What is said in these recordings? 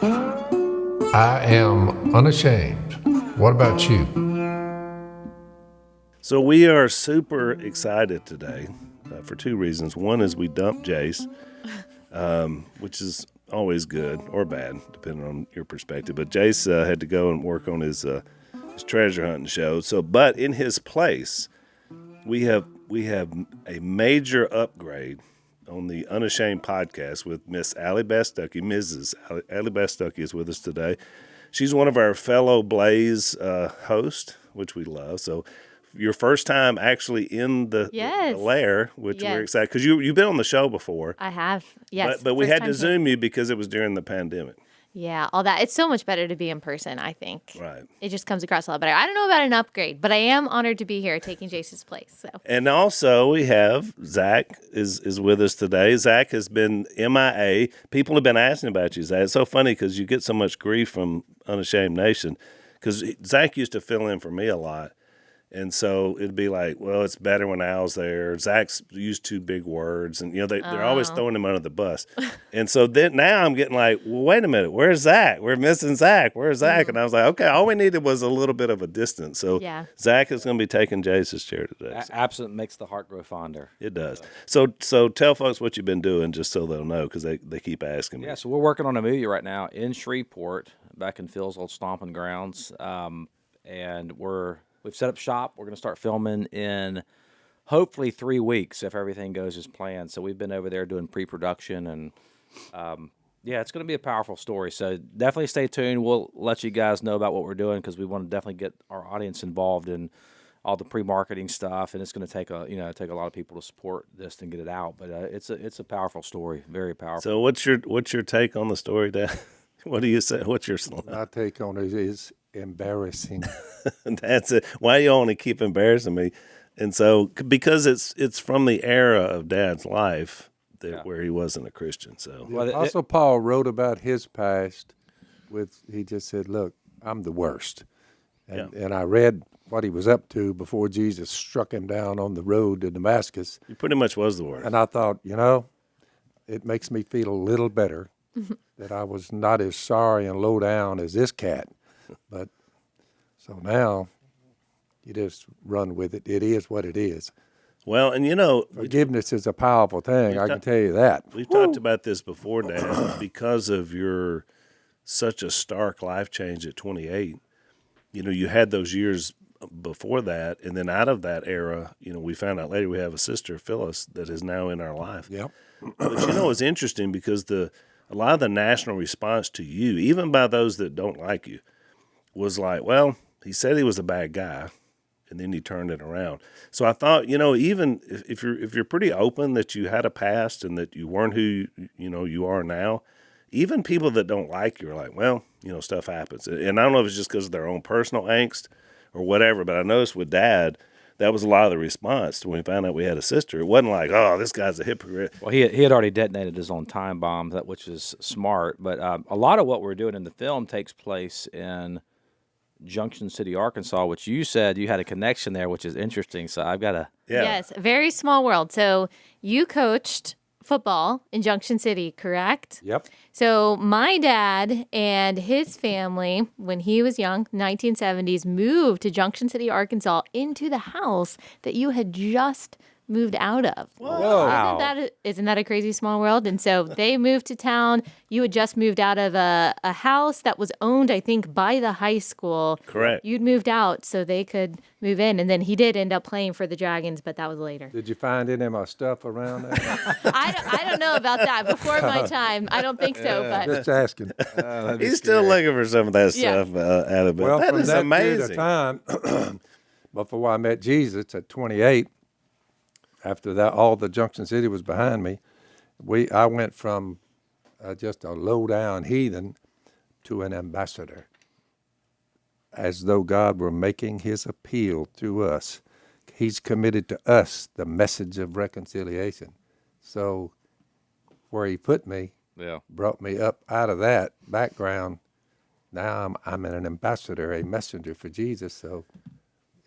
I am unashamed. What about you? So we are super excited today for two reasons. One is we dumped Jase, which is always good or bad, depending on your perspective. But Jase had to go and work on his treasure hunting show. But in his place, we have a major upgrade on the Unashamed podcast with Miss Allie Bastucky. Mrs. Allie Bastucky is with us today. She's one of our fellow Blaze hosts, which we love. So your first time actually in the lair, which we're excited, because you've been on the show before. I have, yes. But we had to Zoom you because it was during the pandemic. Yeah, all that. It's so much better to be in person, I think. Right. It just comes across a lot better. I don't know about an upgrade, but I am honored to be here taking Jase's place. So. And also we have Zach is with us today. Zach has been MIA. People have been asking about you, Zach. It's so funny because you get so much grief from Unashamed Nation because Zach used to fill in for me a lot. And so it'd be like, well, it's better when Al's there. Zach's used two big words, and they're always throwing him under the bus. And so then now I'm getting like, well, wait a minute, where's Zach? We're missing Zach. Where's Zach? Mm-hmm. And I was like, okay, all we needed was a little bit of a distance. So Zach is going to be taking Jase's chair today. Absent makes the heart grow fonder. It does. So tell folks what you've been doing, just so they'll know, because they keep asking me. Yeah, so we're working on a movie right now in Shreveport, back in Phil's old stomping grounds, and We've set up shop. We're going to start filming in hopefully 3 weeks if everything goes as planned. So we've been over there doing pre-production, and it's going to be a powerful story. So definitely stay tuned. We'll let you guys know about what we're doing because we want to definitely get our audience involved in all the pre-marketing stuff, and it's going to take a lot of people to support this and get it out. But it's a powerful story, very powerful. So what's your take on the story, Dad? What do you say? What's your My take on it is embarrassing. That's it. Why do you want to keep embarrassing me? And so, because it's from the era of Dad's life where he wasn't a Christian. So, the Apostle Paul wrote about his past. He just said, "Look, I'm the worst," and I read what he was up to before Jesus struck him down on the road to Damascus. He pretty much was the worst. And I thought, it makes me feel a little better that I was not as sorry and low down as this cat. But so now you just run with it. It is what it is. Well, and forgiveness is a powerful thing. I can tell you that. We've talked about this before, Dad, because of your such a stark life change at 28. You had those years before that, and then out of that era, we found out later we have a sister, Phyllis, that is now in our life. Yep. But it's interesting because a lot of the national response to you, even by those that don't like you, was like, well, he said he was a bad guy, and then he turned it around. So I thought, even if you're pretty open that you had a past and that you weren't who you are now, even people that don't like you are like, well, stuff happens. And I don't know if it's just because of their own personal angst or whatever, but I noticed with Dad, that was a lot of the response to when we found out we had a sister. It wasn't like, oh, this guy's a hypocrite. Well, he had already detonated his own time bomb, which is smart. But a lot of what we're doing in the film takes place in Junction City, Arkansas, which you said you had a connection there, which is interesting. So I've got to... Yeah. Yes, very small world. So you coached football in Junction City, correct? Yep. So my dad and his family, when he was young, 1970s, moved to Junction City, Arkansas, into the house that you had just moved out of. Whoa. Wow. Isn't that a crazy small world? And so they moved to town. You had just moved out of a house that was owned, I think, by the high school. Correct. You'd moved out so they could move in. And then he did end up playing for the Dragons, but that was later. Did you find any of my stuff around there? I don't know about that. Before my time, I don't think so. But just asking. He's still looking for some of that stuff out of it. Well, that from is that amazing. Period of time, before I met Jesus at 28, after that, all the Junction City was behind me. I went from just a low-down heathen to an ambassador, as though God were making his appeal to us. He's committed to us the message of reconciliation. So where he put me brought me up out of that background. Now I'm an ambassador, a messenger for Jesus. So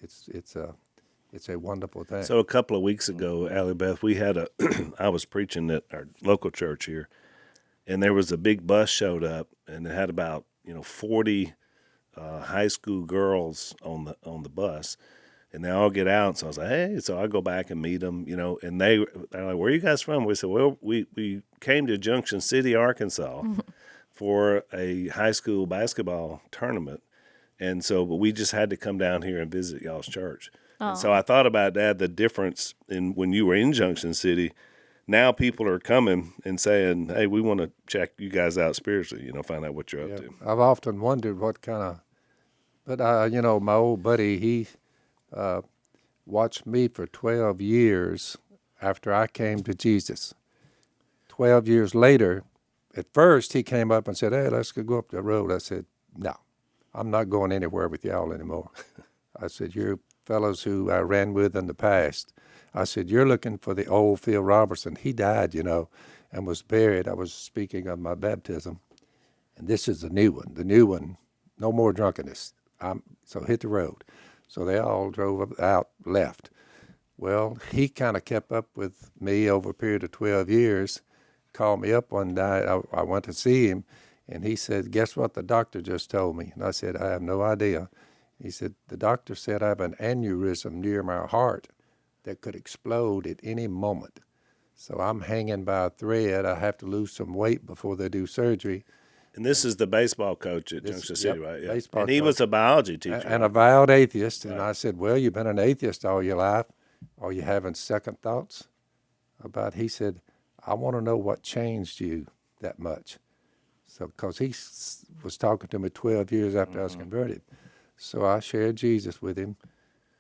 it's a wonderful thing. So a couple of weeks ago, Allie Beth, we had I was preaching at our local church here, and there was a big bus showed up, and it had about 40 high school girls on the bus, and they all get out. So I was like, hey, so I go back and meet them, and they're like, where are you guys from? We said, well, we came to Junction City, Arkansas for a high school basketball tournament. And so, but we just had to come down here and visit y'all's church. And so I thought about that, the difference in when you were in Junction City. Now people are coming and saying, hey, we want to check you guys out spiritually, find out what you're up to. I've often wondered what kind of, but my old buddy, he watched me for 12 years after I came to Jesus. 12 years later, at first he came up and said, hey, let's go up the road. I said, no, I'm not going anywhere with y'all anymore. I said, you're fellows who I ran with in the past. I said, you're looking for the old Phil Robertson. He died, and was buried. I was speaking of my baptism. And this is the new one. The new one, no more drunkenness. So hit the road. So they all drove out, left. Well, he kind of kept up with me over a period of 12 years, called me up one night. I went to see him, and he said, guess what the doctor just told me? And I said, I have no idea. He said, the doctor said I have an aneurysm near my heart that could explode at any moment. So I'm hanging by a thread. I have to lose some weight before they do surgery. And this is the baseball coach at Junction City, yep, right? Yeah. baseball And he coach. was a biology teacher. And a vowed atheist. And I said, well, you've been an atheist all your life. Are you having second thoughts about? He said, I want to know what changed you that much. So, because he was talking to me 12 years after I was converted. So I shared Jesus with him.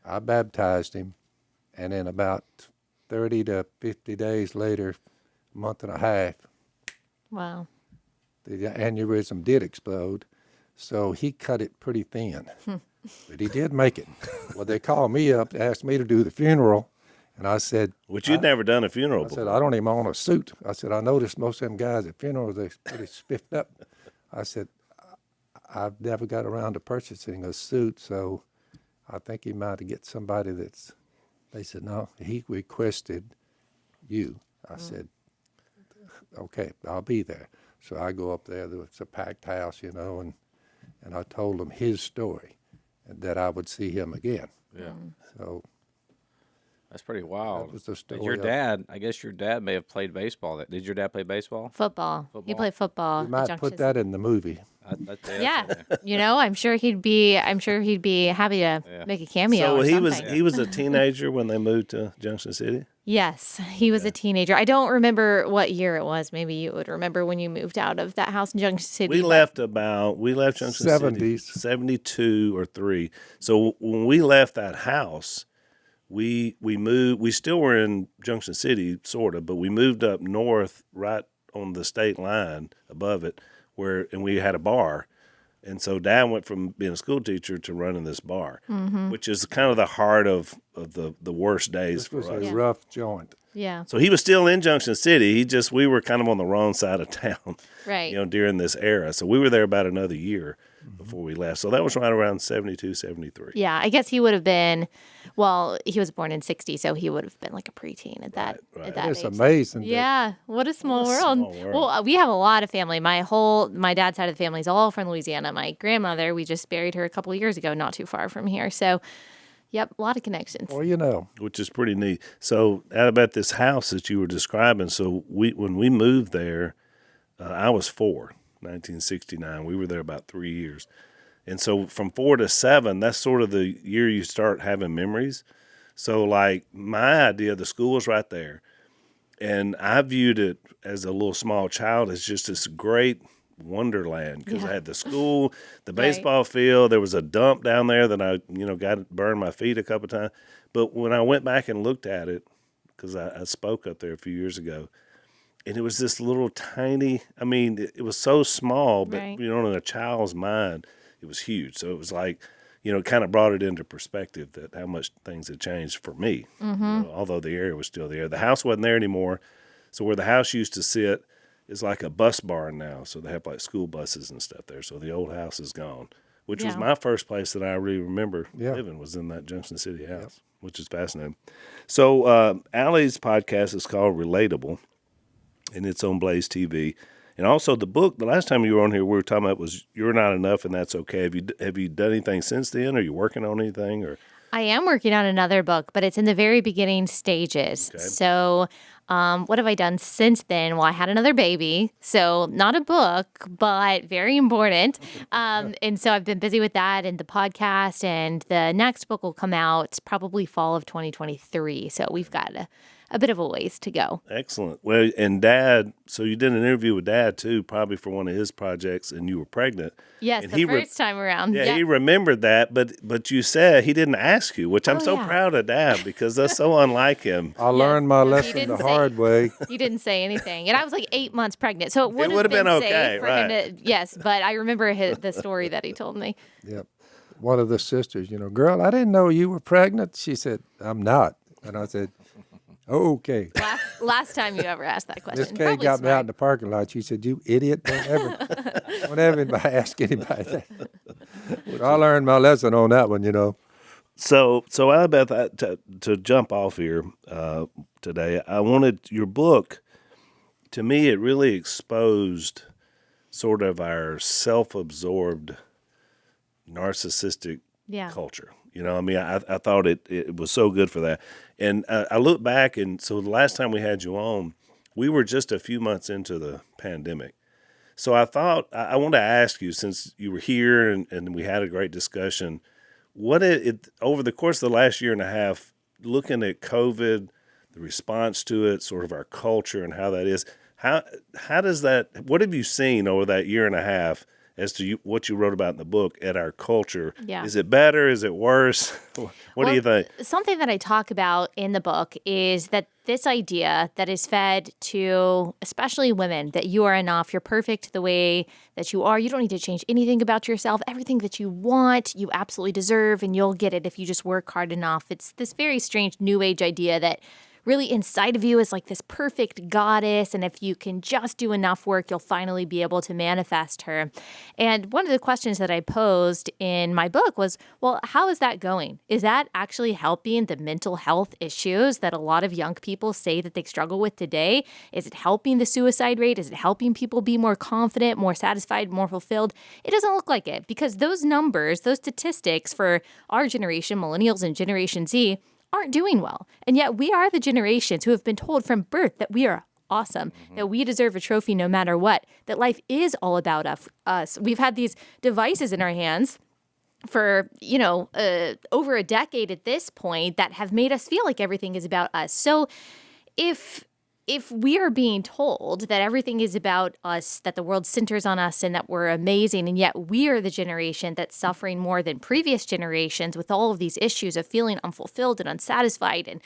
I baptized him. And then about 30 to 50 days later, a month and a half, Wow. the aneurysm did explode. So he cut it pretty thin. But he did make it. Well, they called me up, asked me to do the funeral. And I said, Which you'd never done a funeral I before. said, I don't even own a suit. I said, I noticed most of them guys at funerals, they're pretty spiffed up. I said, I've never got around to purchasing a suit, so I think he might get somebody that's, they said, no, he requested you. I said, okay, I'll be there. So I go up there, it's a packed house, and I told him his story and that I would see him again. Yeah. So That's pretty wild. that was the story. But your dad, I guess your dad may have played baseball. Did your dad play baseball? Football. He played football. You at might Junction put that in the movie. Yeah, I'm sure he'd be happy to make a cameo. So or he something. was a teenager when they moved to Junction City? Yes, he was a teenager. I don't remember what year it was. Maybe you would remember when you moved out of that house in Junction City. We left Junction 70s. City 72 or 3. So when we left that house, we moved. We still were in Junction City, sort of, but we moved up north, right on the state line above it, and we had a bar. And so Dad went from being a school teacher to running this bar, which is kind of the heart of the worst days This was for us. a rough joint. Yeah, So he was still in Junction City. We were kind of on the wrong side of town, right. during this era. So we were there about another year before we left. So that was right around 72, 73. Yeah, I guess he would have been. Well, he was born in '60, so he would have been like a preteen at that Right. at that It's age. amazing. that Yeah, what a small world. small world. Well, we have a lot of family. My dad's side of the family is all from Louisiana. My grandmother, we just buried her a couple of years ago, not too far from here. So, yep, a lot of connections. Well, Which is pretty neat. So about this house that you were describing, so when we moved there, I was 4, 1969. We were there about 3 years. And so from 4 to 7, that's sort of the year you start having memories. So like my idea, the school was right there. And I viewed it as a little small child as just this great wonderland because I had the school, the baseball field. There was a dump down there that I, got burned my feet a couple of times. But when I went back and looked at it, because I spoke up there a few years ago, and it was this little tiny, it was so small, but, Right. in a child's mind, it was huge. So it was like, it kind of brought it into perspective that how much things had changed for me, although the area was still there. The house wasn't there anymore. So where the house used to sit is like a bus barn now. So they have like school buses and stuff there. So the old house is gone, which was Yeah. my first place that I really remember Yeah. living was in that Junction City house, which is fascinating. So Allie's podcast is called Relatable, and it's on Blaze TV. And also the book, the last time you were on here, we were talking about was You're Not Enough and That's Okay. Have you done anything since then? Are you working on anything? Or I am working on another book, but it's in the very beginning stages. Okay. So, what have I done since then? Well, I had another baby, so not a book, but very important. And so I've been busy with that and the podcast, and the next book will come out probably fall of 2023. So we've got a bit of a ways to go. Excellent. Well, and Dad, so you did an interview with Dad too, probably for one of his projects, and you were pregnant. Yes, And the first time around. Yeah, Yep. he remembered that, but you said he didn't ask you, which I'm Oh, so yeah. proud of Dad because that's so unlike him. I learned my He lesson didn't the say- hard way. He didn't say anything. And I was like 8 months pregnant. So it would would've have been safe okay, for right. him to, yes, but I remember the story that he told me. Yep. One of the sisters, girl, I didn't know you were pregnant. She said, I'm not. And I said, okay. Last time you ever asked that question. Miss Kay Probably got me out in smart. the parking lot. She said, you idiot. Don't ever ask anybody that. So I learned my lesson on that one, So I bet that to jump off here today, I wanted your book. To me, it really exposed sort of our self-absorbed, narcissistic Yeah. culture. I thought it was so good for that. And I look back, and so the last time we had you on, we were just a few months into the pandemic. So I thought I want to ask you, since you were here and we had a great discussion, what over the course of the last year and a half, looking at COVID, the response to it, sort of our culture and how that is, how does that, what have you seen over that year and a half as to what you wrote about in the book at our culture? Yeah. Is it better? Is it worse? What do you think? Something that I talk about in the book is that this idea that is fed to especially women, that you are enough, you're perfect the way that you are, you don't need to change anything about yourself, everything that you want, you absolutely deserve, and you'll get it if you just work hard enough. It's this very strange new age idea that really inside of you is like this perfect goddess, and if you can just do enough work, you'll finally be able to manifest her. And one of the questions that I posed in my book was, well, how is that going? Is that actually helping the mental health issues that a lot of young people say that they struggle with today? Is it helping the suicide rate? Is it helping people be more confident, more satisfied, more fulfilled? It doesn't look like it, because those numbers, those statistics for our generation, millennials and Generation Z, aren't doing well. And yet we are the generations who have been told from birth that we are awesome, that we deserve a trophy no matter what, that life is all about us. We've had these devices in our hands for, over a decade at this point that have made us feel like everything is about us. So if we are being told that everything is about us, that the world centers on us and that we're amazing, and yet we are the generation that's suffering more than previous generations with all of these issues of feeling unfulfilled and unsatisfied and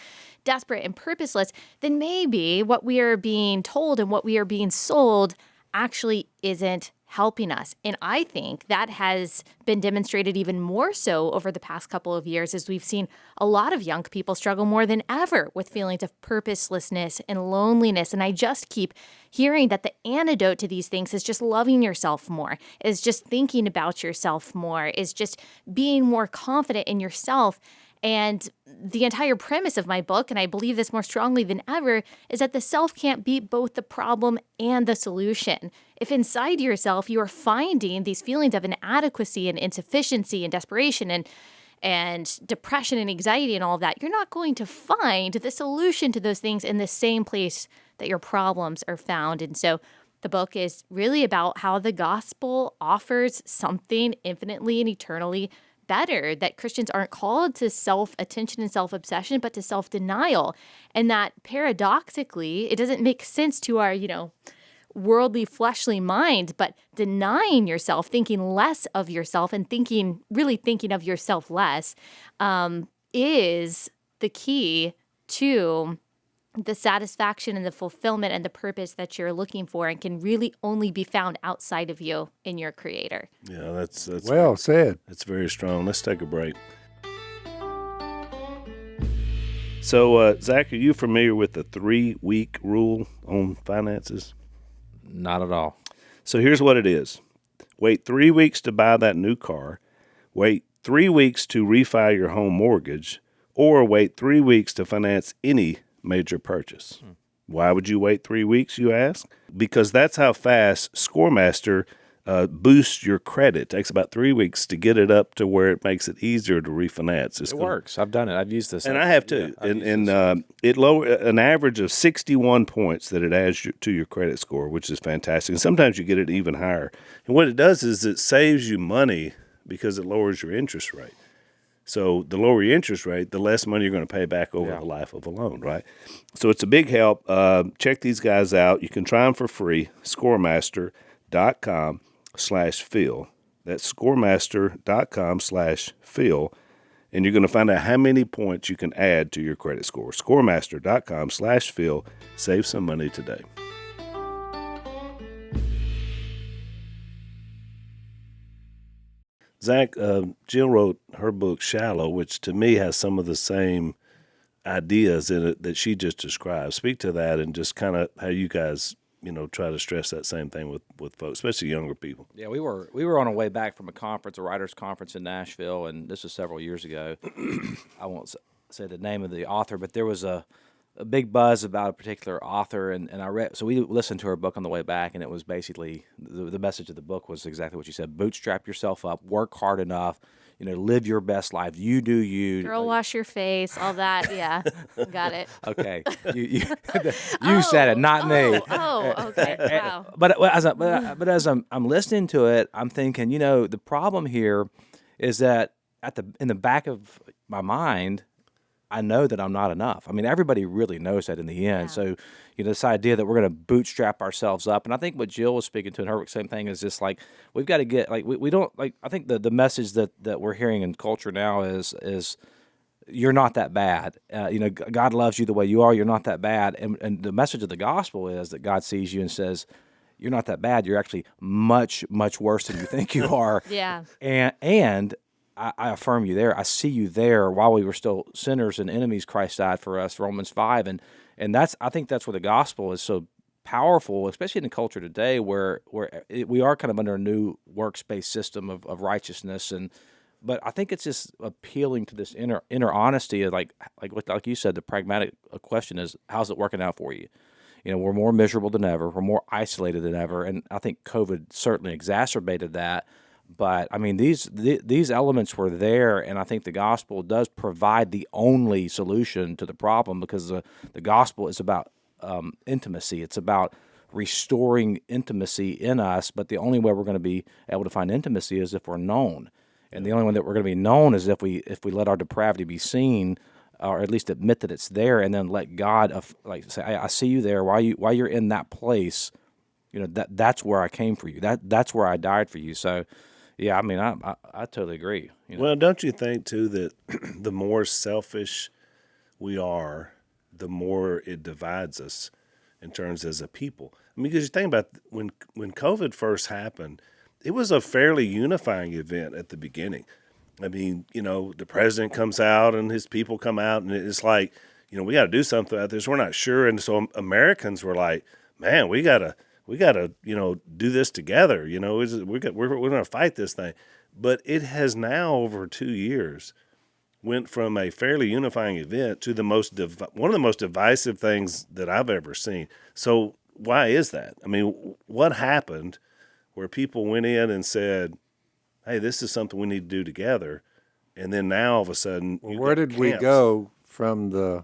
desperate and purposeless, then maybe what we are being told and what we are being sold actually isn't helping us. And I think that has been demonstrated even more so over the past couple of years, as we've seen a lot of young people struggle more than ever with feelings of purposelessness and loneliness. And I just keep hearing that the antidote to these things is just loving yourself more, is just thinking about yourself more, is just being more confident in yourself. And the entire premise of my book, and I believe this more strongly than ever, is that the self can't be both the problem and the solution. If inside yourself you are finding these feelings of inadequacy and insufficiency and desperation and depression and anxiety and all of that, you're not going to find the solution to those things in the same place that your problems are found. And so the book is really about how the gospel offers something infinitely and eternally better, that Christians aren't called to self-attention and self-obsession, but to self-denial. And that paradoxically, it doesn't make sense to our, worldly, fleshly mind, but denying yourself, thinking less of yourself and really thinking of yourself less, is the key to the satisfaction and the fulfillment and the purpose that you're looking for, and can really only be found outside of you in your Creator. Yeah, that's Well said. That's very strong. Let's take a break. So, Zach, are you familiar with the 3-week rule on finances? Not at all. So here's what it is. Wait 3 weeks to buy that new car. Wait 3 weeks to refi your home mortgage. Or wait 3 weeks to finance any major purchase. Why would you wait 3 weeks, you ask? Because that's how fast ScoreMaster boosts your credit. It takes about 3 weeks to get it up to where it makes it easier to refinance. It works. I've done it. I've used this. And I have too. It lower an average of 61 points that it adds to your credit score, which is fantastic. And sometimes you get it even higher. And what it does is it saves you money because it lowers your interest rate. So the lower your interest rate, the less money you're going to pay back over the life of a loan, right? So it's a big help. Check these guys out. You can try them for free. Scoremaster.com/Phil. That's scoremaster.com/Phil. And you're going to find out how many points you can add to your credit score. Scoremaster.com/Phil. Save some money today. Zach, Jill wrote her book Shallow, which to me has some of the same ideas in it that she just described. Speak to that and just kind of how you guys, try to stress that same thing with folks, especially younger people. Yeah, we were on our way back from a conference, a writers' conference in Nashville, and this was several years ago. I won't say the name of the author, but there was a big buzz about a particular author, and I read. So we listened to her book on the way back, and it was basically the message of the book was exactly what you said: bootstrap yourself up, work hard enough, live your best life. You do you. Girl, wash your face, all that. Yeah, got it. Okay, you said it, not me. Oh, okay. Wow. But as I'm listening to it, I'm thinking, the problem here is that in the back of my mind, I know that I'm not enough. I mean, everybody really knows that in the end. Yeah. So, this idea that we're going to bootstrap ourselves up, and I think what Jill was speaking to in her same thing is just like we've got to get we don't I think the message that we're hearing in culture now is you're not that bad. God loves you the way you are. You're not that bad. And the message of the gospel is that God sees you and says, you're not that bad. You're actually much, much worse than you think you are. Yeah. And I affirm you there. I see you there. While we were still sinners and enemies, Christ died for us, Romans 5. And I think that's where the gospel is so powerful, especially in the culture today where we are kind of under a new works-based system of righteousness. But I think it's just appealing to this inner honesty of like you said, the pragmatic question is, how's it working out for you? We're more miserable than ever. We're more isolated than ever. And I think COVID certainly exacerbated that. But I mean, these elements were there, and I think the gospel does provide the only solution to the problem, because the gospel is about intimacy. It's about restoring intimacy in us. But the only way we're going to be able to find intimacy is if we're known, and the only way that we're going to be known is if we let our depravity be seen, or at least admit that it's there, and then let God say, I see you there. While you're in that place, that's where I came for you. That's where I died for you. So. Yeah, I mean, I totally agree. Well, don't you think, too, that the more selfish we are, the more it divides us in terms as a people? I mean, because you think about when COVID first happened, it was a fairly unifying event at the beginning. I mean, the president comes out and his people come out, and it's like, we got to do something about this. We're not sure. And so Americans were like, man, we got to do this together. We're going to fight this thing. But it has now, over 2 years, went from a fairly unifying event to one of the most divisive things that I've ever seen. So why is that? I mean, what happened where people went in and said, hey, this is something we need to do together, and then now all of a sudden, where did we go from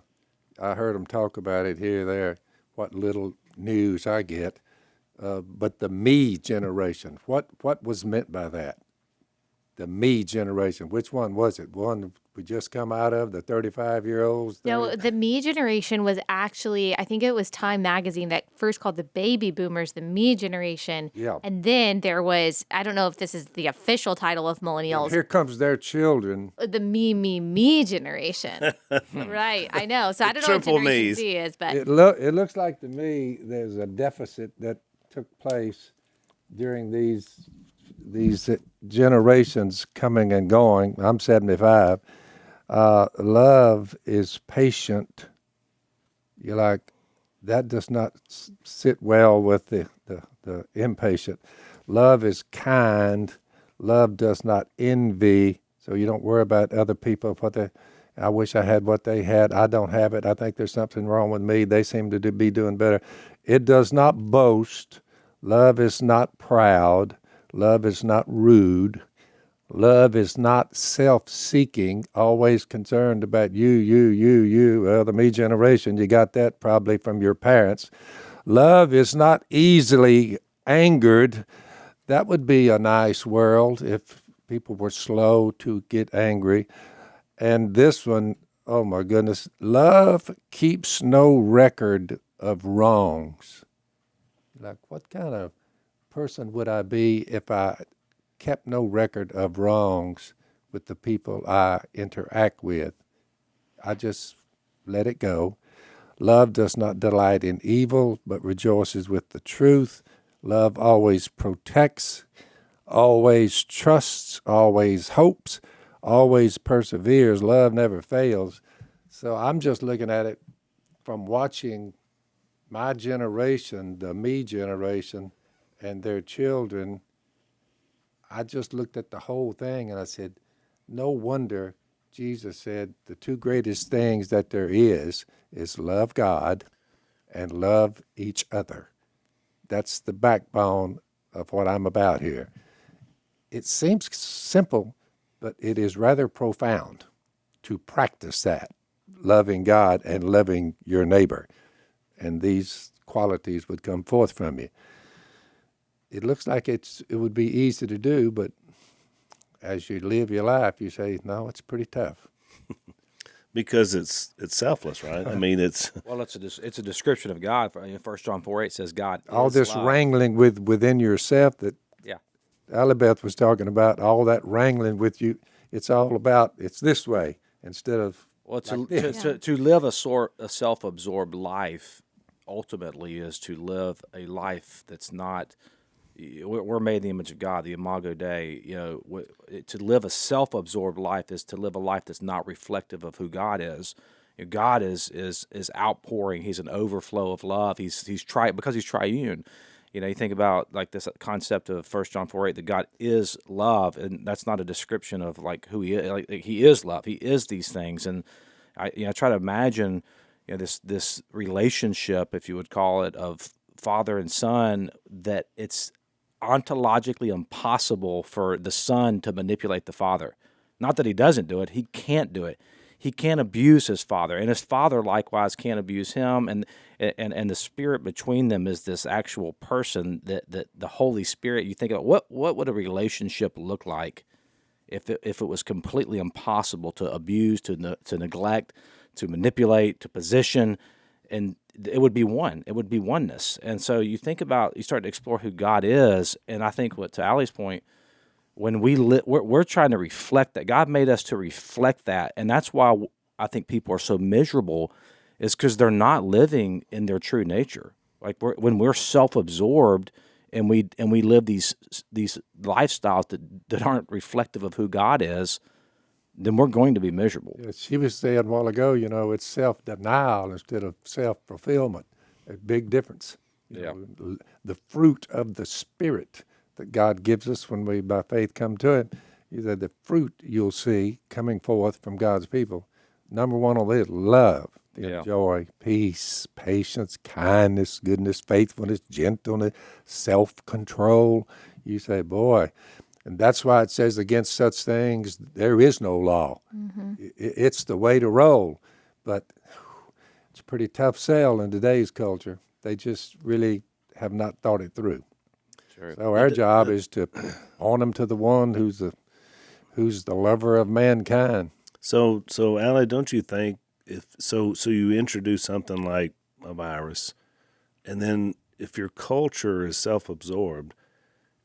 I heard them talk about it here, there, what little news I get. But the me generation, what was meant by that? The me generation, which one was it? One we just come out of, the 35-year-olds? No, the me generation was actually, I think it was Time magazine that first called the baby boomers the me generation. Yeah. And then there was, I don't know if this is the official title of millennials. And here comes their children. The me generation. Right, I know. So I don't know what Generation me's. Z is, but It looks like to me there's a deficit that took place during these generations coming and going. I'm 75. Love is patient. You're like, that does not sit well with the impatient. Love is kind. Love does not envy. So you don't worry about other people. I wish I had what they had. I don't have it. I think there's something wrong with me. They seem to be doing better. It does not boast. Love is not proud. Love is not rude. Love is not self-seeking, always concerned about you. Well, the me generation, you got that probably from your parents. Love is not easily angered. That would be a nice world if people were slow to get angry. And this one, oh my goodness, love keeps no record of wrongs. Like, what kind of person would I be if I kept no record of wrongs with the people I interact with? I just let it go. Love does not delight in evil, but rejoices with the truth. Love always protects, always trusts, always hopes, always perseveres. Love never fails. So I'm just looking at it from watching my generation, the me generation, and their children. I just looked at the whole thing and I said, no wonder Jesus said the two greatest things that there is love God and love each other. That's the backbone of what I'm about here. It seems simple, but it is rather profound to practice that, loving God and loving your neighbor. And these qualities would come forth from you. It looks like it would be easy to do, but as you live your life, you say, no, it's pretty tough. Because it's selfless, right? I mean, it's Well, it's a description of God. 1 John 4:8 says God All is this love. wrangling within yourself that Yeah. Alibeth was talking about, all that wrangling with you, it's all about, it's this way instead of Well, like this. to live a self-absorbed life ultimately is to live a life that's not. We're made in the image of God, the Imago Dei. To live a self-absorbed life is to live a life that's not reflective of who God is. God is outpouring. He's an overflow of love. He's because he's triune. You think about like this concept of 1 John 4:8 that God is love, and that's not a description of like who he is. Like he is love. He is these things, and I try to imagine this relationship, if you would call it, of father and son, that it's ontologically impossible for the son to manipulate the father. Not that he doesn't do it; he can't do it. He can't abuse his father, and his father likewise can't abuse him. And the spirit between them is this actual person that the Holy Spirit. You think about what would a relationship look like if it was completely impossible to abuse, to neglect, to manipulate, to position, and it would be one. It would be oneness. And so you start to explore who God is, and I think to Allie's point, when we're trying to reflect that. God made us to reflect that, and that's why I think people are so miserable, is because they're not living in their true nature. Like when we're self-absorbed and we live these lifestyles that aren't reflective of who God is, then we're going to be miserable. She was saying a while ago, it's self-denial instead of self-fulfillment. A big difference. The fruit of the Spirit that God gives us when we, by faith, come to it, is that the fruit you'll see coming forth from God's people. Number one on the list, love, joy, peace, patience, kindness, goodness, faithfulness, gentleness, self-control. You say, boy, and that's why it says against such things there is no law. Mm-hmm. It's the way to roll, but it's a pretty tough sell in today's culture. They just really have not thought it through. Sure. So our job is to point them to the one who's the lover of mankind. So Allie, don't you think so you introduce something like a virus, and then if your culture is self-absorbed,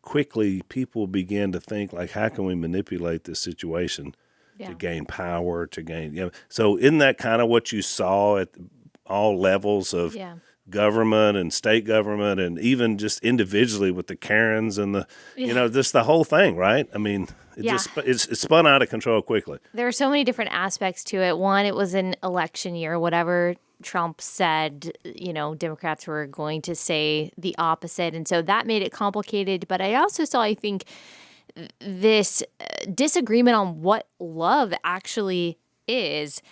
quickly people begin to think like, how can we manipulate this situation to gain power, to gain, So isn't that kind of what you saw at all levels of government and state government, and even just individually with the Karens and the, just the whole thing, right? I mean, it spun out of control quickly. There are so many different aspects to it. One, it was an election year. Whatever Trump said, Democrats were going to say the opposite. And so that made it complicated. But I also saw, I think, this disagreement on what love actually is.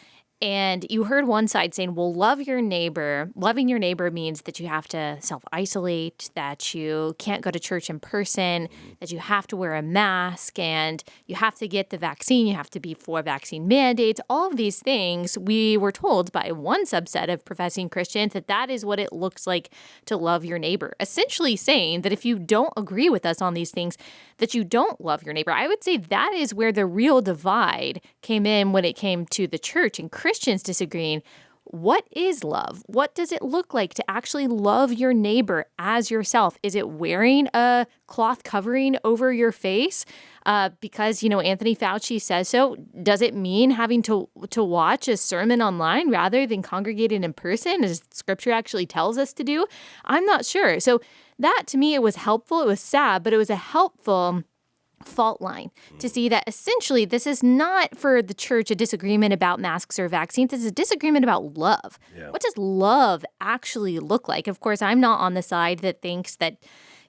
And you heard one side saying, well, love your neighbor. Loving your neighbor means that you have to self-isolate, that you can't go to church in person, that you have to wear a mask, and you have to get the vaccine. You have to be for vaccine mandates. All of these things, we were told by one subset of professing Christians that is what it looks like to love your neighbor. Essentially saying that if you don't agree with us on these things, that you don't love your neighbor. I would say that is where the real divide came in when it came to the church and Christians disagreeing. What is love? What does it look like to actually love your neighbor as yourself? Is it wearing a cloth covering over your face because, Anthony Fauci says so? Does it mean having to watch a sermon online rather than congregating in person, as Scripture actually tells us to do? I'm not sure. So that, to me, it was helpful. It was sad, but it was a helpful fault line to see that essentially this is not for the church a disagreement about masks or vaccines. It's a disagreement about love. Yeah. What does love actually look like? Of course, I'm not on the side that thinks that,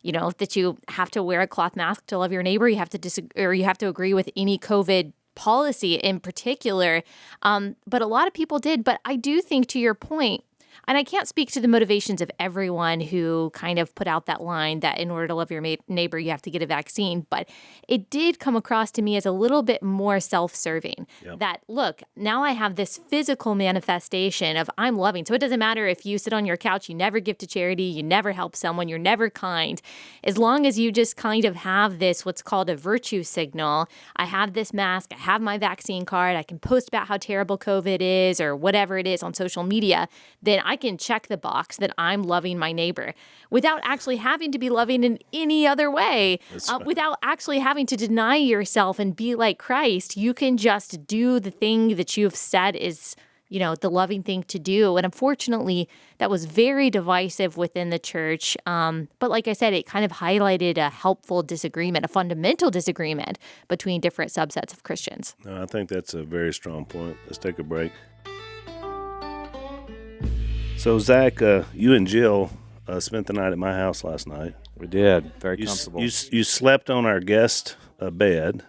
that you have to wear a cloth mask to love your neighbor. You have to you have to agree with any COVID policy in particular. But a lot of people did. But I do think, to your point, and I can't speak to the motivations of everyone who kind of put out that line that in order to love your neighbor, you have to get a vaccine. But it did come across to me as a little bit more self-serving. Yep. That, look, now I have this physical manifestation of I'm loving. So it doesn't matter if you sit on your couch, you never give to charity, you never help someone, you're never kind. As long as you just kind of have this, what's called a virtue signal. I have this mask, I have my vaccine card, I can post about how terrible COVID is or whatever it is on social media, then I can check the box that I'm loving my neighbor without actually having to be loving in any other way, without actually having to deny yourself and be like Christ. You can just do the thing that you've said is, the loving thing to do. And unfortunately, that was very divisive within the church. But like I said, it kind of highlighted a helpful disagreement, a fundamental disagreement between different subsets of Christians. No, I think that's a very strong point. Let's take a break. So, Zach, you and Jill spent the night at my house last night. We did. Very comfortable. You slept on our guest bed,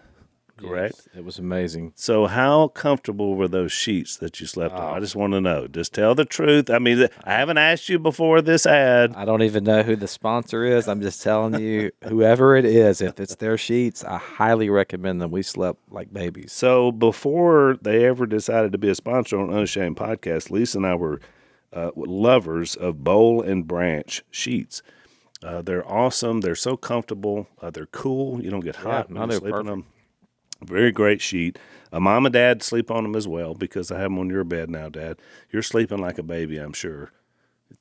correct? Yes, it was amazing. So how comfortable were those sheets that you slept on? I just want to know. Just tell the truth. I mean, I haven't asked you before this ad. I don't even know who the sponsor is. I'm just telling you, whoever it is, if it's their sheets, I highly recommend them. We slept like babies. So before they ever decided to be a sponsor on Unashamed podcast, Lisa and I were lovers of Bowl and Branch sheets. They're awesome. They're so comfortable. They're cool. You don't get hot when you sleep on them. Very great sheet. Mom and Dad sleep on them as well because I have them on your bed now, Dad. You're sleeping like a baby, I'm sure.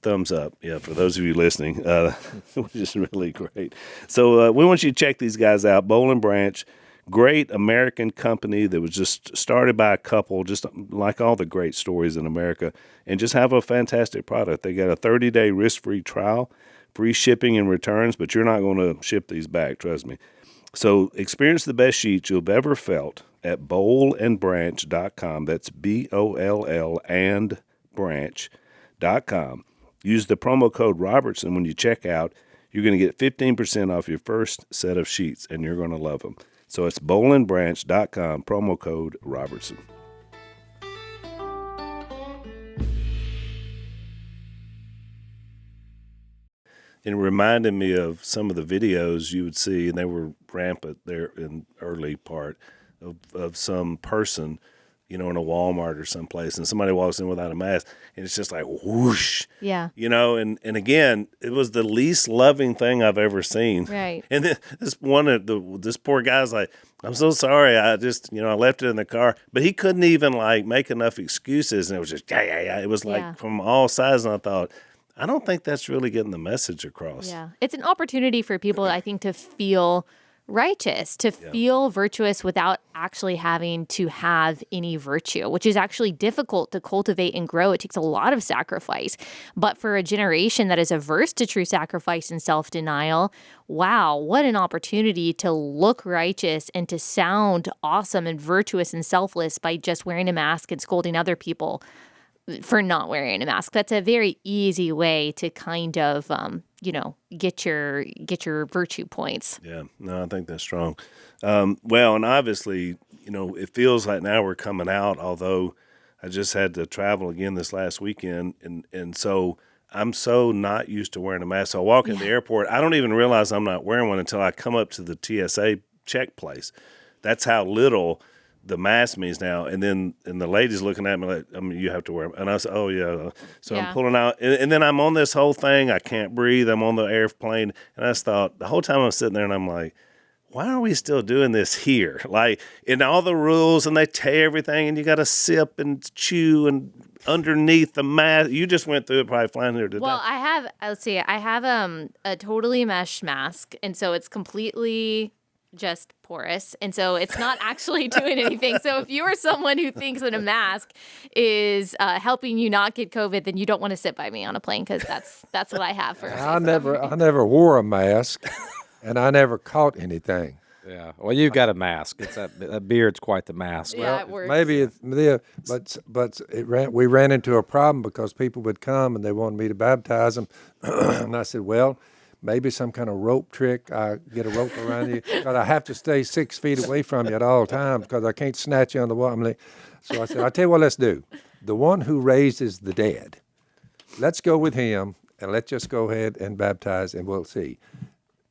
Thumbs up, yeah, for those of you listening, which is really great. So we want you to check these guys out. Bowl and Branch, great American company that was just started by a couple, just like all the great stories in America, and just have a fantastic product. They got a 30-day risk-free trial, free shipping and returns, but you're not going to ship these back, trust me. So experience the best sheets you've ever felt at bowlandbranch.com. That's BOLL and branch.com. Use the promo code Robertson when you check out. You're going to get 15% off your first set of sheets, and you're going to love them. So it's bowlandbranch.com, promo code Robertson. It reminded me of some of the videos you would see, and they were rampant there in early part of some person, in a Walmart or someplace, and somebody walks in without a mask, and it's just like whoosh. Yeah. And again, it was the least loving thing I've ever seen. Right. And then this poor guy's like, I'm so sorry, I just, I left it in the car. But he couldn't even make enough excuses, and it was just, yeah. It was from all sides, and I thought, I don't think that's really getting the message across. Yeah. It's an opportunity for people, I think, to feel righteous, to feel virtuous without actually having to have any virtue, which is actually difficult to cultivate and grow. It takes a lot of sacrifice. But for a generation that is averse to true sacrifice and self-denial, wow, what an opportunity to look righteous and to sound awesome and virtuous and selfless by just wearing a mask and scolding other people for not wearing a mask. That's a very easy way to kind of, get your virtue points. Yeah, no, I think that's strong. Well, and obviously, it feels like now we're coming out, although I just had to travel again this last weekend. And so I'm so not used to wearing a mask. So I walk in the airport. I don't even realize I'm not wearing one until I come up to the TSA check place. That's how little the mask means now. And the lady's looking at me like, you have to wear them. And I said, oh, yeah. So I'm pulling out. And then I'm on this whole thing. I can't breathe. I'm on the airplane. And I just thought, the whole time I'm sitting there and I'm like, why are we still doing this here? Like, in all the rules, and they tear everything, and you got to sip and chew and underneath the mask. You just went through it probably flying here today. Well, I have a totally mesh mask, and so it's completely just porous, and so it's not actually doing anything. So if you are someone who thinks that a mask is helping you not get COVID, then you don't want to sit by me on a plane, because that's what I have for. I never wore a mask, and I never caught anything. Yeah. Well, you've got a mask. It's that beard's quite the mask. Yeah, it works. Maybe it's there, but we ran into a problem because people would come and they wanted me to baptize them, and I said, well, maybe some kind of rope trick. I get a rope around you, because I have to stay 6 feet away from you at all times because I can't snatch you on the wall. So I said, I'll tell you what, let's do. The one who raises the dead, let's go with him, and let's just go ahead and baptize, and we'll see.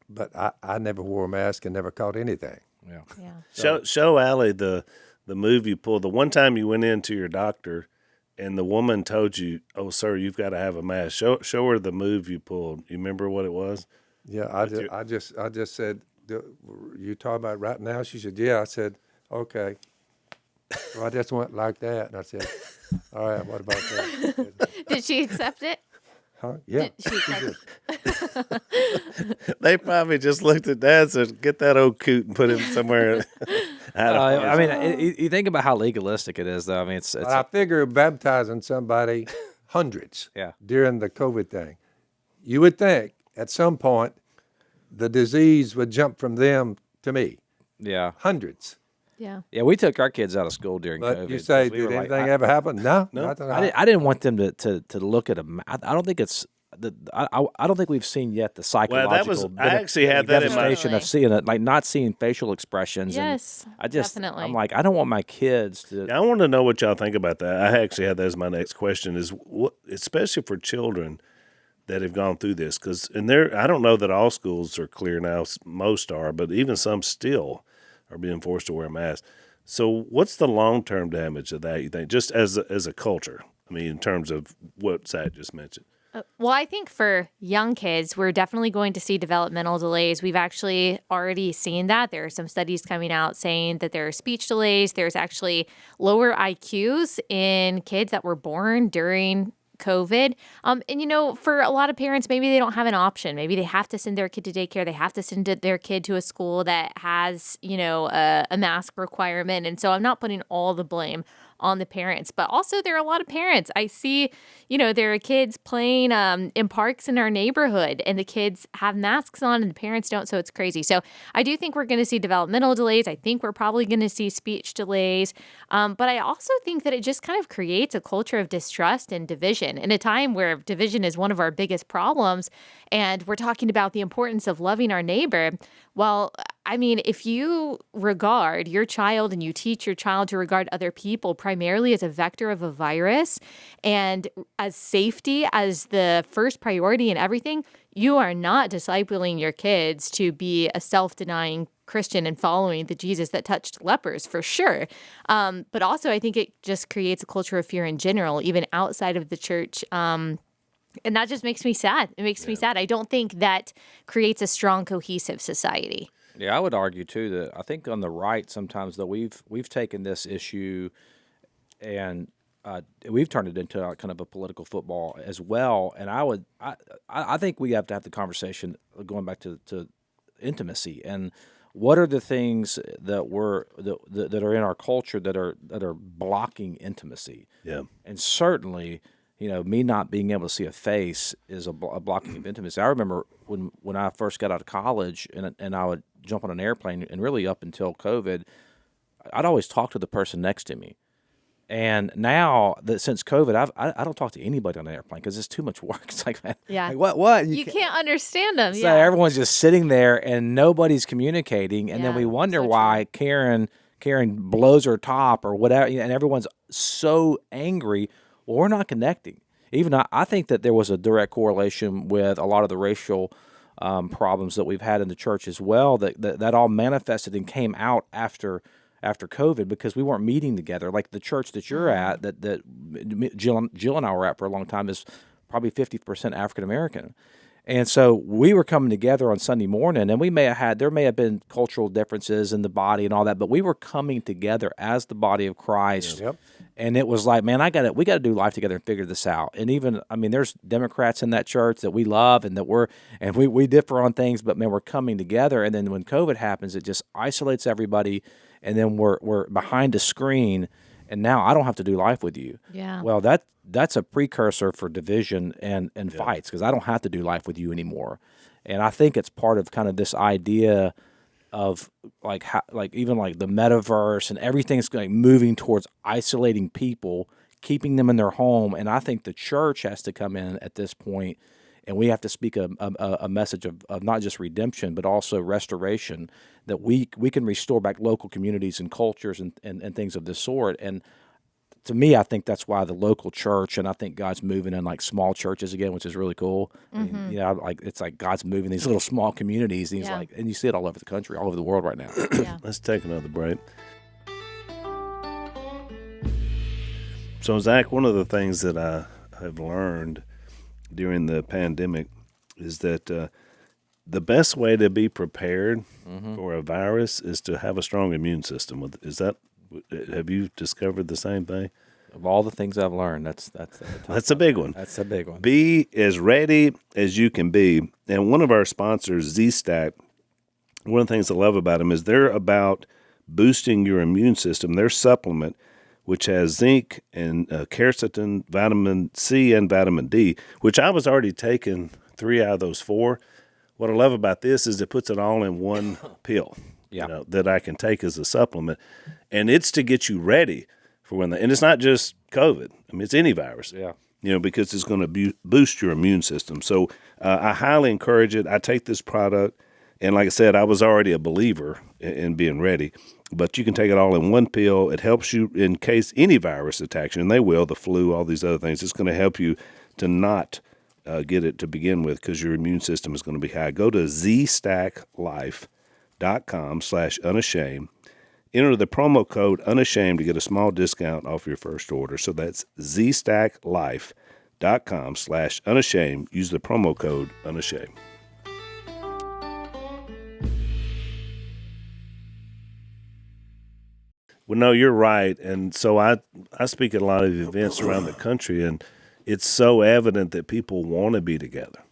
But I never wore a mask and never caught anything. Yeah. Show Allie the move you pulled. The one time you went into your doctor and the woman told you, "Oh, sir, you've got to have a mask." Show her the move you pulled. You remember what it was? Yeah, I just said, "You talking about right now?" She said, "Yeah." I said, "Okay." So I just went like that, and I said, "All right, what about that?" Did she accept it? Huh? Yeah. Did she accept it? They probably just looked at Dad and said, "Get that old coot and put him somewhere." I mean, you think about how legalistic it is, though. I mean, it's I figure baptizing somebody, hundreds, during the COVID thing, you would think at some point the disease would jump from them to me. Yeah. Hundreds. Yeah. Yeah, we took our kids out of school during But COVID. you say, 'cause we did were like, anything ever happen? No. I didn't want them to look at I don't think it's I don't think we've seen yet the psychological. I actually had that in my devastation of seeing it, like not seeing facial expressions. Yes, and definitely. I'm like, I don't want my kids to. I want to know what y'all think about that. I actually had that as my next question. Is especially for children that have gone through this, because I don't know that all schools are clear now. Most are, but even some still are being forced to wear masks. So what's the long-term damage of that, you think, just as a culture? I mean, in terms of what Zach just mentioned. Well, I think for young kids, we're definitely going to see developmental delays. We've actually already seen that. There are some studies coming out saying that there are speech delays. There's actually lower IQs in kids that were born during COVID. And, for a lot of parents, maybe they don't have an option. Maybe they have to send their kid to daycare. They have to send their kid to a school that has, a mask requirement. And so I'm not putting all the blame on the parents, but also there are a lot of parents. I see, there are kids playing in parks in our neighborhood, and the kids have masks on and the parents don't, so it's crazy. So I do think we're going to see developmental delays. I think we're probably going to see speech delays, but I also think that it just kind of creates a culture of distrust and division in a time where division is one of our biggest problems, and we're talking about the importance of loving our neighbor. Well, I mean, if you regard your child and you teach your child to regard other people primarily as a vector of a virus and as safety as the first priority in everything, you are not discipling your kids to be a self-denying Christian and following the Jesus that touched lepers, for sure. But also, I think it just creates a culture of fear in general, even outside of the church. And that just makes me sad. It makes me sad. I don't think that creates a strong, cohesive society. Yeah, I would argue too that I think on the right sometimes though we've taken this issue and we've turned it into kind of a political football as well. And I think we have to have the conversation going back to intimacy and what are the things that that are in our culture that are blocking intimacy. Yeah, and certainly. Me not being able to see a face is a blocking of intimacy. I remember when I first got out of college and I would jump on an airplane, and really up until COVID, I'd always talk to the person next to me. And now that since COVID, I don't talk to anybody on an airplane because it's too much work. It's like, man, yeah, like, what? You can't understand them. So everyone's just sitting there and nobody's communicating, and then we wonder why Karen Karen blows her top or whatever, and everyone's so angry. Well, we're not connecting. Even I think that there was a direct correlation with a lot of the racial problems that we've had in the church as well. That all manifested and came out after COVID because we weren't meeting together. Like the church that you're at, that Jill and I were at for a long time, is probably 50% African American. And so we were coming together on Sunday morning, and there may have been cultural differences in the body and all that, but we were coming together as the body of Christ. Yep. And it was like, man, we got to do life together and figure this out. And even, I mean, there's Democrats in that church that we love and that we differ on things, but man, we're coming together. And then when COVID happens, it just isolates everybody, and then we're behind a screen, and now I don't have to do life with you. Yeah. Well, that's a precursor for division and fights, because I don't have to do life with you anymore. And I think it's part of kind of this idea of even the metaverse and everything's moving towards isolating people, keeping them in their home. And I think the church has to come in at this point, and we have to speak a message of not just redemption, but also restoration, that we can restore back local communities and cultures and things of this sort. And to me, I think that's why the local church, and I think God's moving in small churches again, which is really cool. I mean, it's like God's moving these little small communities. And and you see it all over the country, all over the world right now. Yeah. Let's take another break. So, Zach, one of the things that I have learned during the pandemic is that the best way to be prepared for a virus is to have a strong immune system. Have you discovered the same thing? Of all the things I've learned, that's a big one. That's a big one. Be as ready as you can be. And one of our sponsors, Z-Stack, one of the things I love about them is they're about boosting your immune system. Their supplement, which has zinc and quercetin, vitamin C, and vitamin D, which I was already taking 3 out of those 4. What I love about this is it puts it all in one pill. Yeah. That I can take as a supplement, and it's to get you ready for and it's not just COVID. I mean, it's any virus. Yeah. Because it's going to boost your immune system. So I highly encourage it. I take this product, and like I said, I was already a believer in being ready. But you can take it all in one pill. It helps you in case any virus attacks you, and they will, the flu, all these other things. It's going to help you to not get it to begin with, because your immune system is going to be high. Go to zstacklife.com/unashamed. Enter the promo code unashamed to get a small discount off your first order. So that's zstacklife.com/unashamed. Use the promo code unashamed. Well, no, you're right. And so I speak at a lot of events around the country, and it's so evident that people want to be together,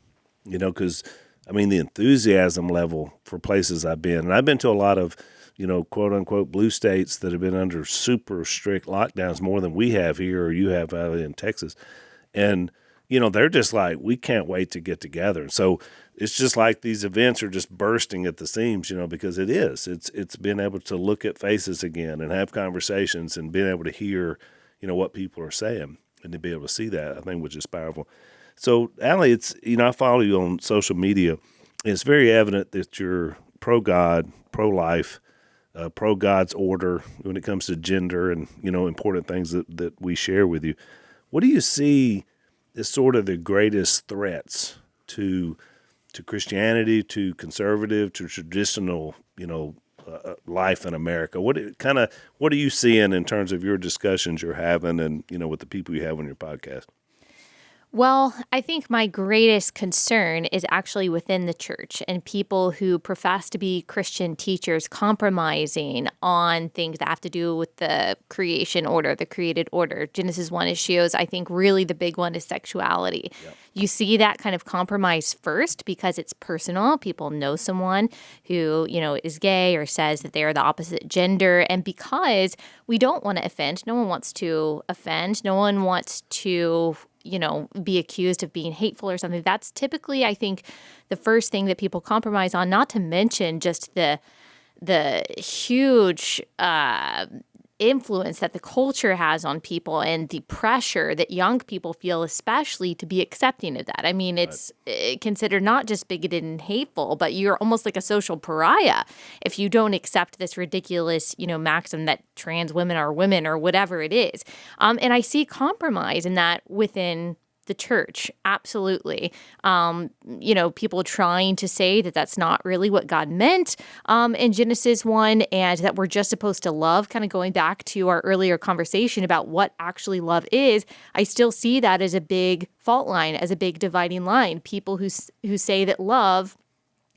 because the enthusiasm level for places I've been, and I've been to a lot of, quote unquote, blue states that have been under super strict lockdowns, more than we have here or you have out in Texas. And, they're just like, we can't wait to get together. And so it's just like these events are just bursting at the seams, because it is. It's being able to look at faces again and have conversations and being able to hear, what people are saying, and to be able to see that, I think, which is powerful. So, Allie, it's, I follow you on social media. It's very evident that you're pro-God, pro-life, pro-God's order when it comes to gender and, important things that we share with you. What do you see as sort of the greatest threats to Christianity, to conservative, to traditional, life in America? What are you seeing in terms of your discussions you're having and, with the people you have on your podcast? Well, I think my greatest concern is actually within the church and people who profess to be Christian teachers compromising on things that have to do with the creation order, the created order. Genesis 1 issues, I think really the big one is sexuality. Yep. You see that kind of compromise first because it's personal. People know someone who, is gay or says that they are the opposite gender. And because we don't want to offend, no one wants to offend, no one wants to be accused of being hateful or something. That's typically, I think, the first thing that people compromise on, not to mention just the huge influence that the culture has on people and the pressure that young people feel, especially to be accepting of that. I mean, it's considered not just bigoted and hateful, but you're almost like a social pariah if you don't accept this ridiculous, maxim that trans women are women or whatever it is. And I see compromise in that within the church. Absolutely. People trying to say that that's not really what God meant in Genesis 1 and that we're just supposed to love, kind of going back to our earlier conversation about what actually love is. I still see that as a big fault line, as a big dividing line. People who say that love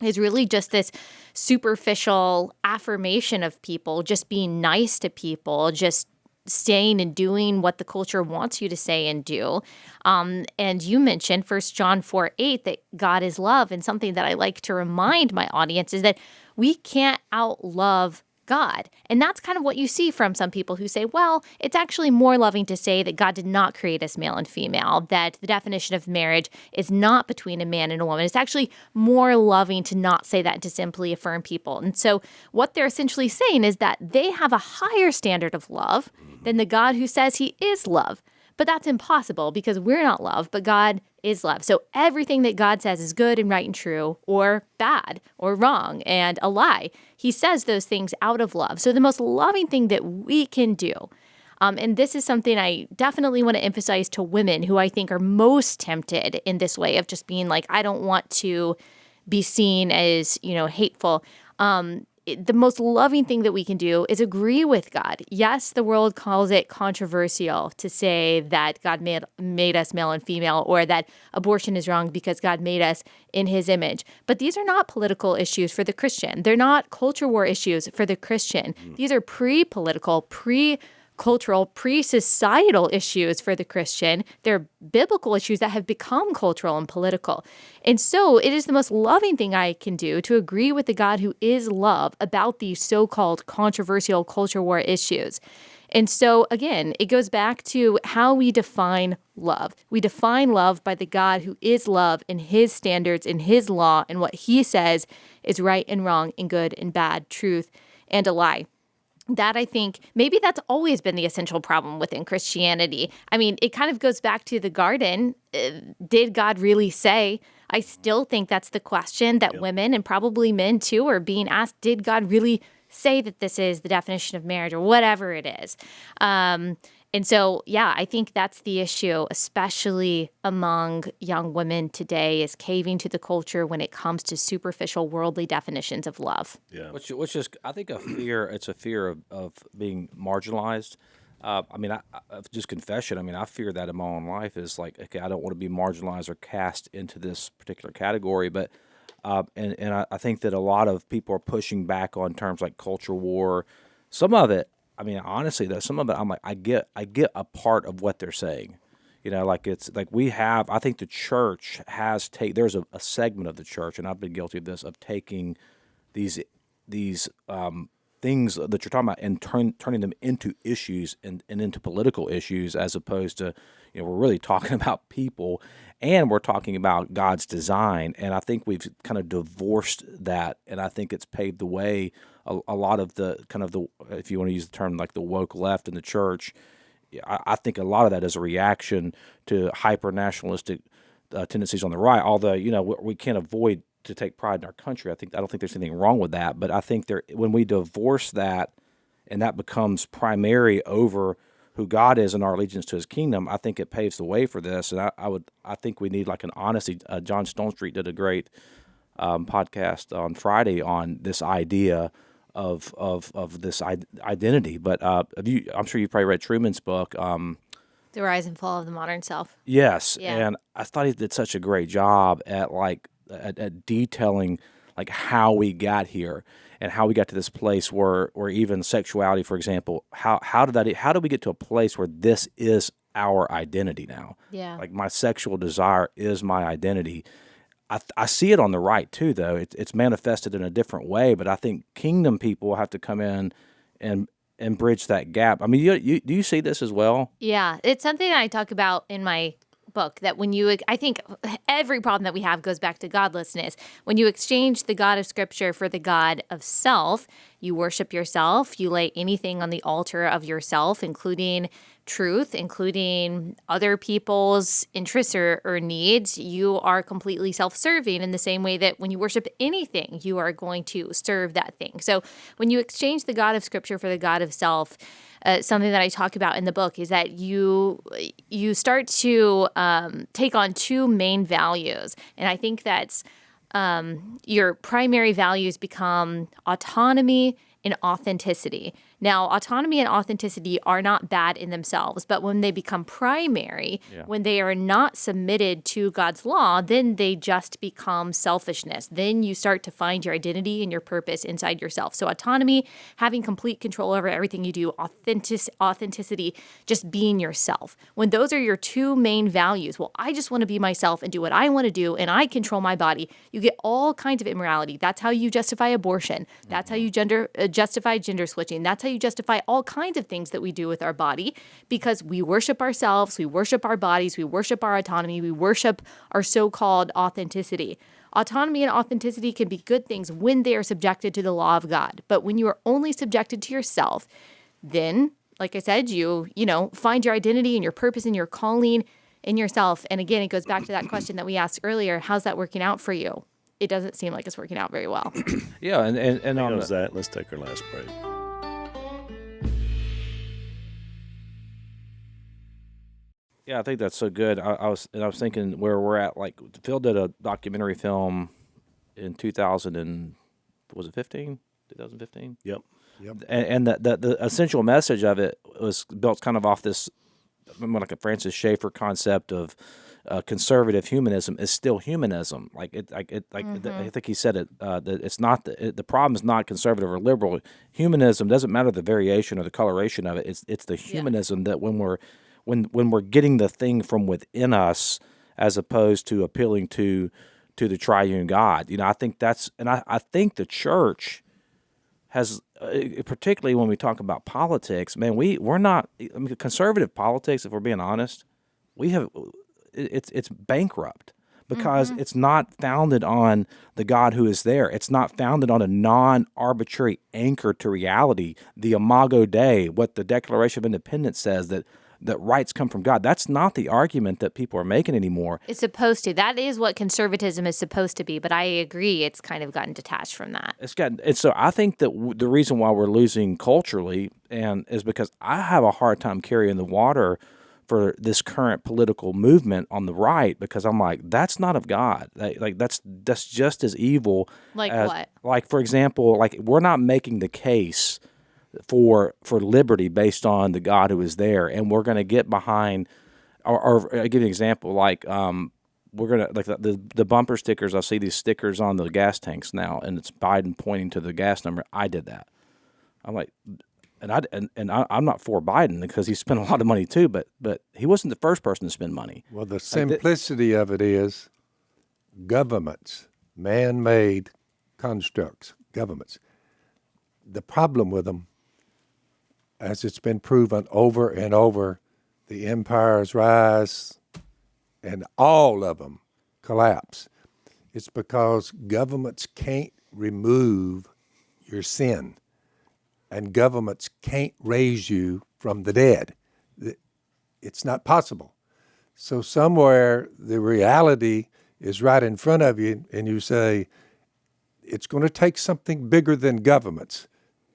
is really just this superficial affirmation of people, just being nice to people, just saying and doing what the culture wants you to say and do. And you mentioned 1 John 4:8 that God is love. And something that I like to remind my audience is that we can't outlove God. And that's kind of what you see from some people who say, well, it's actually more loving to say that God did not create us male and female, that the definition of marriage is not between a man and a woman. It's actually more loving to not say that and to simply affirm people. And so what they're essentially saying is that they have a higher standard of love than the God who says he is love. But that's impossible because we're not love, but God is love. So everything that God says is good and right and true or bad or wrong and a lie. He says those things out of love. So the most loving thing that we can do, and this is something I definitely want to emphasize to women who I think are most tempted in this way of just being like, I don't want to be seen as, hateful. The most loving thing that we can do is agree with God. Yes, the world calls it controversial to say that God made us male and female or that abortion is wrong because God made us in his image. But these are not political issues for the Christian. They're not culture war issues for the Christian. These are pre-political, pre-cultural, pre-societal issues for the Christian. They're biblical issues that have become cultural and political. And so it is the most loving thing I can do to agree with the God who is love about these so-called controversial culture war issues. And so, again, it goes back to how we define love. We define love by the God who is love in his standards, in his law, and what he says is right and wrong and good and bad, truth and a lie. That I think maybe that's always been the essential problem within Christianity. I mean, it kind of goes back to the garden. Did God really say? I still think that's the question that women and probably men too are being asked. Did God really say that this is the definition of marriage or whatever it is? And so, I think that's the issue, especially among young women today, is caving to the culture when it comes to superficial worldly definitions of love. Yeah. Which is, I think, a fear. It's a fear of being marginalized. I just confession. I fear that in my own life is like, okay, I don't want to be marginalized or cast into this particular category. But and I think that a lot of people are pushing back on terms like culture war. Some of it. Honestly, though, some of it, I'm like, I get a part of what they're saying. It's like I think the church has there's a segment of the church, and I've been guilty of this, of taking these things that you're talking about and turning them into issues and into political issues, as opposed to, we're really talking about people and we're talking about God's design. And I think we've kind of divorced that, and I think it's paved the way. A lot of the kind of the, if you want to use the term, like the woke left in the church, I think a lot of that is a reaction to hyper-nationalistic tendencies on the right. Although, we can't avoid to take pride in our country. I don't think there's anything wrong with that. But I think when we divorce that and that becomes primary over who God is and our allegiance to his kingdom, I think it paves the way for this. And I think we need like an honesty. John Stonestreet did a great podcast on Friday on this idea of this identity. But I'm sure you probably read Truman's book. The Rise and Fall of the Modern Self. Yes, Yeah. and I thought he did such a great job at at detailing like how we got here and how we got to this place where even sexuality, for example, how did we get to a place where this is our identity now? Yeah. Like my sexual desire is my identity. I see it on the right too, though. It's manifested in a different way, but I think kingdom people have to come in and bridge that gap. Do you see this as well? Yeah, it's something I talk about in my book that when you, I think every problem that we have goes back to godlessness. When you exchange the God of Scripture for the God of self, you worship yourself, you lay anything on the altar of yourself, including truth, including other people's interests or needs. You are completely self-serving in the same way that when you worship anything, you are going to serve that thing. So when you exchange the God of Scripture for the God of self, something that I talk about in the book is that you start to take on two main values. And I think that's your primary values become autonomy and authenticity. Now, autonomy and authenticity are not bad in themselves, but when they become primary, when they are not submitted to God's law, then they just become selfishness. Then you start to find your identity and your purpose inside yourself. So autonomy, having complete control over everything you do, authenticity, just being yourself. When those are your two main values, well, I just want to be myself and do what I want to do, and I control my body, you get all kinds of immorality. That's how you justify abortion. That's how you justify gender switching. That's how you justify all kinds of things that we do with our body, because we worship ourselves, we worship our bodies, we worship our autonomy, we worship our so-called authenticity. Autonomy and authenticity can be good things when they are subjected to the law of God. But when you are only subjected to yourself, then, like I said, you find your identity and your purpose and your calling in yourself. And again, it goes back to that question that we asked earlier. How's that working out for you? It doesn't seem like it's working out very well. Yeah, and on How's that? Let's take our last break. Yeah, I think that's so good. I was thinking where we're at. Like Phil did a documentary film in 2015. Yep. And the essential message of it was built kind of off this, like a Francis Schaeffer concept of conservative humanism is still humanism. I think he said it that it's not the problem is not conservative or liberal. Humanism doesn't matter the variation or the coloration of it. It's the humanism that when we're getting the thing from within us as opposed to appealing to the Triune God. I think that's, and I think the church has, particularly when we talk about politics, man, we're not, I mean, conservative politics, if we're being honest, it's bankrupt because it's not founded on the God who is there. It's not founded on a non-arbitrary anchor to reality, the Imago Dei, what the Declaration of Independence says, that rights come from God. That's not the argument that people are making anymore. It's supposed to. That is what conservatism is supposed to be, but I agree it's kind of gotten detached from that. And so I think that the reason why we're losing culturally is because I have a hard time carrying the water for this current political movement on the right, because I'm like, that's not of God. That's just as evil. Like as, what? Like, for example, like we're not making the case for liberty based on the God who is there, and we're going to get behind. Or I'll give you an example. Like we're gonna like the bumper stickers. I see these stickers on the gas tanks now, and it's Biden pointing to the gas number. I did that. I'm like, I'm not for Biden because he spent a lot of money too, but he wasn't the first person to spend money. Well, the simplicity of it is governments, man-made constructs, governments. The problem with them, as it's been proven over and over, the empires rise and all of them collapse. It's because governments can't remove your sin, and governments can't raise you from the dead. It's not possible. So somewhere the reality is right in front of you, and you say, it's going to take something bigger than governments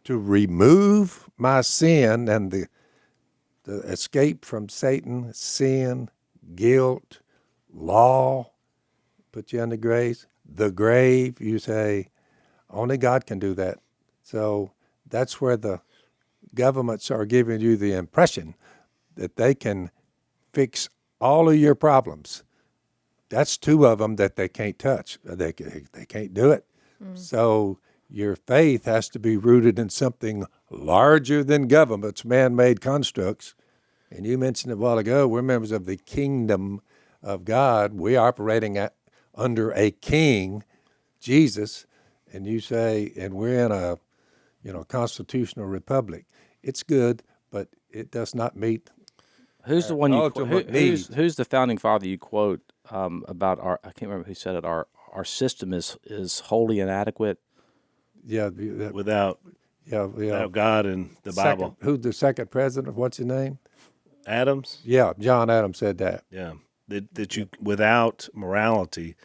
to remove my sin and the escape from Satan, sin, guilt, law, put you in the grave. The grave, you say, only God can do that. So that's where the governments are giving you the impression that they can fix all of your problems. That's two of them that they can't touch. They can't do it. So your faith has to be rooted in something larger than governments, man-made constructs. And you mentioned a while ago, we're members of the kingdom of God. We're operating under a king, Jesus, and you say, and we're in a constitutional republic. It's good, but it does not meet Who's the one you ultimate who's the founding father you quote about our? I can't remember who said it. Our system is wholly inadequate. Yeah, Without God and the Bible. Who's the second president? What's his name? Adams? Yeah, John Adams said that. Yeah. That you, without morality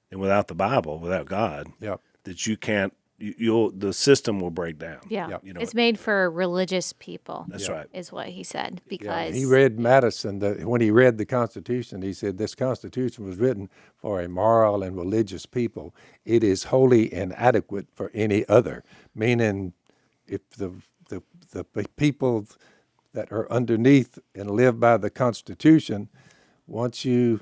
and without the Bible, without God, Yeah. that you can't, the system will break down. Yeah. You know, It's made for religious people. That's right. Is what he said. Yeah, Because he read Madison. When he read the Constitution, he said, this Constitution was written for a moral and religious people. It is wholly inadequate for any other, meaning if the people that are underneath and live by the Constitution, once you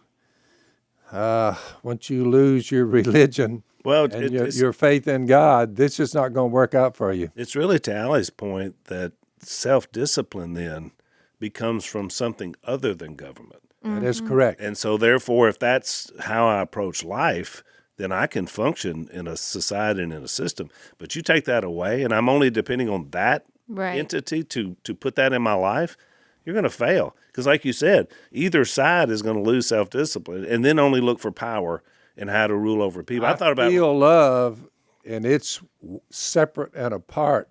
lose your religion and your faith in God, this is not going to work out for you. It's really to Allie's point that self-discipline then becomes from something other than government. That is correct. And so therefore, if that's how I approach life, then I can function in a society and in a system. But you take that away, and I'm only depending on that entity to put that in my life, you're going to fail. Because like you said, either side is going to lose self-discipline and then only look for power and how to rule over people. I thought about feel love, and it's separate and apart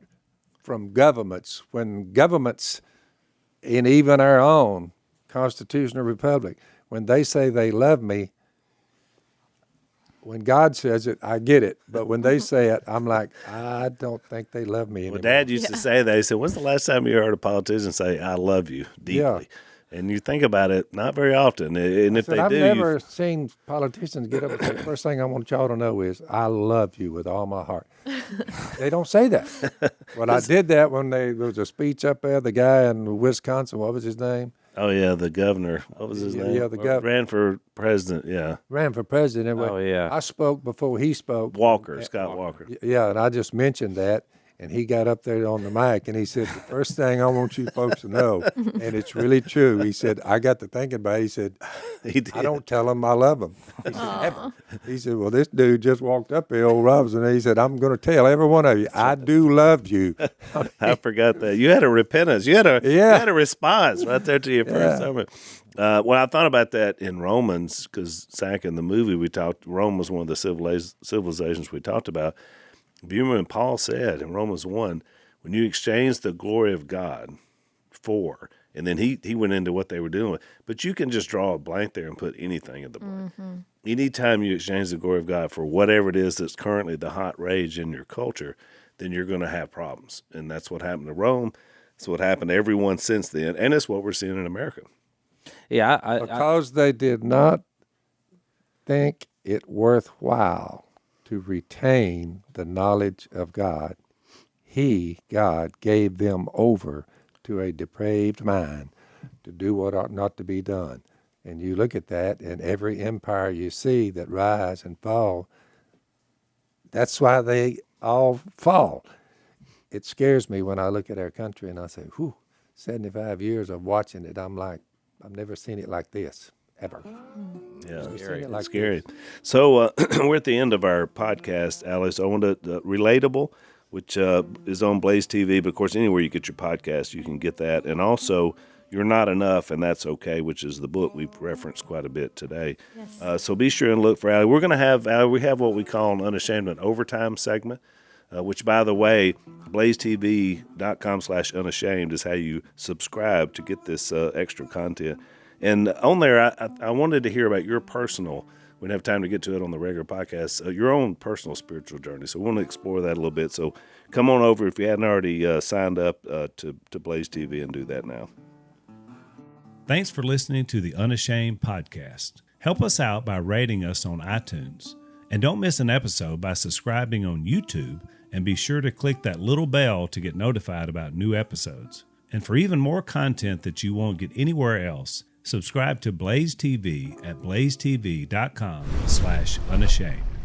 from governments. When governments, and even our own constitutional republic, when they say they love me, when God says it, I get it. But when they say it, I'm like, I don't think they love me anymore. Well, Dad used to say that. He said, when's the last time you heard a politician say, I love you deeply? Yeah. And you think about it, not very often. And if they I've do, never seen politicians get up and say, the first thing I want y'all to know is, I love you with all my heart. They don't say that. Well, I did that when there was a speech up there, the guy in Wisconsin, what was his name? Oh, yeah, the governor. What was his name? Yeah, the governor. Ran for president, yeah. Ran for president. Oh, yeah. I spoke before he spoke. Scott Walker. Yeah, and I just mentioned that, and he got up there on the mic, and he said, the first thing I want you folks to know, and it's really true, he said, I got to thinking about it, he said, I don't tell them I love them. He said, ever. He said, well, this dude just walked up here, old Robinson, and he said, I'm going to tell every one of you, I do love you. I forgot that. You had a repentance. You had a response right there to your first sermon. Well, I thought about that in Romans, because Zach, in the movie Rome was one of the civilizations we talked about. If you remember when Paul said in Romans 1, when you exchange the glory of God for, and then he went into what they were doing. But you can just draw a blank there and put anything in the blank. Mm-hmm. Anytime you exchange the glory of God for whatever it is that's currently the hot rage in your culture, then you're going to have problems. And that's what happened to Rome. That's what happened to everyone since then. And it's what we're seeing in America. Yeah. Because they did not think it worthwhile to retain the knowledge of God, God, gave them over to a depraved mind to do what ought not to be done. And you look at that, and every empire you see that rise and fall, that's why they all fall. It scares me when I look at our country and I say, 75 years of watching it, I'm like, I've never seen it like this, ever. Yeah, it's scary. So we're at the end of our podcast, Allie. So I want to Relatable, which is on Blaze TV, but of course anywhere you get your podcast, you can get that. And also You're Not Enough, and That's Okay, which is the book we've referenced quite a bit today. Yes. So be sure and look for Allie. We're going to have Allie. We have what we call an Unashamed and Overtime segment. Which, by the way, blazetv.com/unashamed is how you subscribe to get this extra content. And on there, I wanted to hear about your personal, we don't have time to get to it on the regular podcast, your own personal spiritual journey. So we want to explore that a little bit. So come on over if you hadn't already signed up to Blaze TV and do that now. Thanks for listening to the Unashamed podcast. Help us out by rating us on iTunes. And don't miss an episode by subscribing on YouTube, and be sure to click that little bell to get notified about new episodes. And for even more content that you won't get anywhere else, subscribe to Blaze TV at blazetv.com/unashamed.